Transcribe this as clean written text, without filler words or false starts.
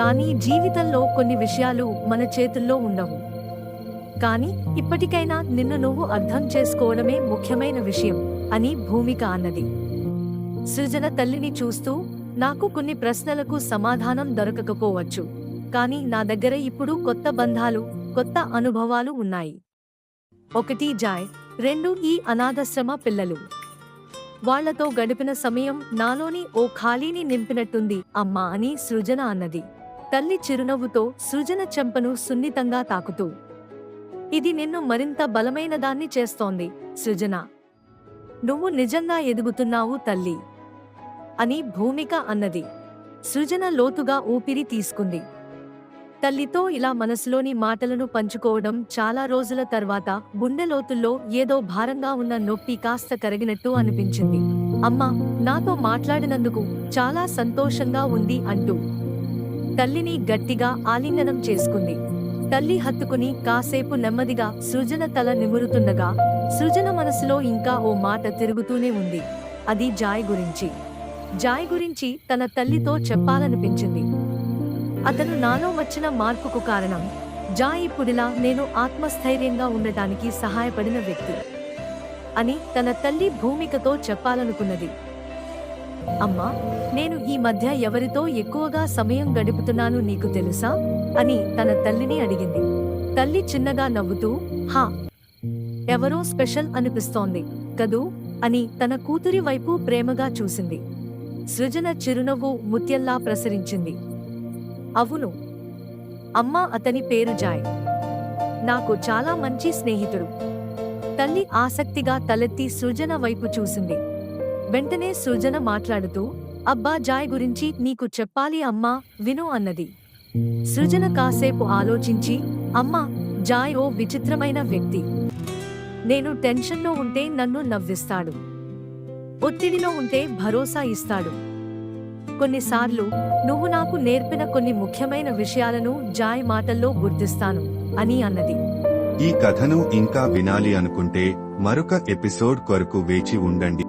కానీ జీవితంలో కొన్ని విషయాలు మన చేతుల్లో ఉండవు. కానీ ఇప్పటికైనా నిన్ను నువ్వు అర్థం చేసుకోవడమే ముఖ్యమైన విషయం అని భూమిక అన్నది. సృజన తల్లిని చూస్తూ, నాకు కొన్ని ప్రశ్నలకు సమాధానం దొరకకపోవచ్చు, కానీ నా దగ్గర ఇప్పుడు కొత్త బంధాలు, కొత్త అనుభవాలు ఉన్నాయి. 1 జాయ్, 2 ఈ అనాథాశ్రమ పిల్లలు. వాళ్లతో గడిపిన సమయం నాలోని ఓ ఖాళీని నింపినట్టుంది అమ్మా అని సృజన అన్నది. తల్లి చిరునవ్వుతో సృజన చెంపను సున్నితంగా తాకుతూ, ఇది నిన్ను మరింత బలమైనదాన్ని చేస్తోంది సృజన. నువ్వు నిజంగా ఎదుగుతున్నావు తల్లి అని భూమిక అన్నది. సృజన లోతుగా ఊపిరి తీసుకుంది. తల్లితో ఇలా మనసులోని మాటలను పంచుకోవడం చాలా రోజుల తర్వాత గుండెలోతుల్లో ఏదో భారంగా ఉన్న నొప్పి కాస్త కరిగినట్టు అనిపించింది. అమ్మా, నాతో మాట్లాడినందుకు చాలా సంతోషంగా ఉంది అంటూ తల్లిని గట్టిగా ఆలింగనం చేసుకుంది. తల్లి హత్తుకుని కాసేపు నెమ్మదిగా సృజన తల నిమురుతుండగా సృజన మనసులో ఇంకా ఓ మాట తిరుగుతూనే ఉంది. అది జాయ్ గురించి. జాయ్ గురించి తన తల్లితో చెప్పాలనిపించింది. అతను నాలో వచ్చిన మార్పుకు కారణం, జాయ్ ఇప్పుడిలా నేను ఆత్మస్థైర్యంగా ఉండటానికి సహాయపడిన వ్యక్తి అని తన తల్లి భూమికతో చెప్పాలనుకున్నది. అమ్మా, నేను ఈ మధ్య ఎవరితో ఎక్కువగా సమయం గడుపుతున్నాను నీకు తెలుసా అని తన తల్లిని అడిగింది. తల్లి చిన్నగా నవ్వుతూ, హా, ఎవరో స్పెషల్ అనిపిస్తోంది కదూ అని తన కూతురి వైపు ప్రేమగా చూసింది. సృజన చిరునవ్వు ముత్యంలా ప్రసరించింది. అవును అమ్మా, అతని పేరు జాయ్. నాకు చాలా మంచి స్నేహితుడు. తల్లి ఆసక్తిగా తలెత్తి సృజన వైపు చూసింది. వెంటనే సృజన మాట్లాడుతూ, అబ్బా, జాయ్ గురించి నీకు చెప్పాలి అమ్మా, విను అన్నది. సృజన కాసేపు ఆలోచించి, అమ్మా, జాయ్ ఓ విచిత్రమైన వ్యక్తి. నేను టెన్షన్లో ఉంటే నన్ను నవ్విస్తాడు, ఒత్తిడిలో ఉంటే భరోసా ఇస్తాడు. కొన్నిసార్లు నువ్వు నాకు నేర్పిన కొన్ని ముఖ్యమైన విషయాలను జాయ్ మాటల్లో గుర్తిస్తాను అని అన్నది. ఈ కథను ఇంకా వినాలి అనుకుంటే మరొక ఎపిసోడ్ కొరకు వేచి ఉండండి.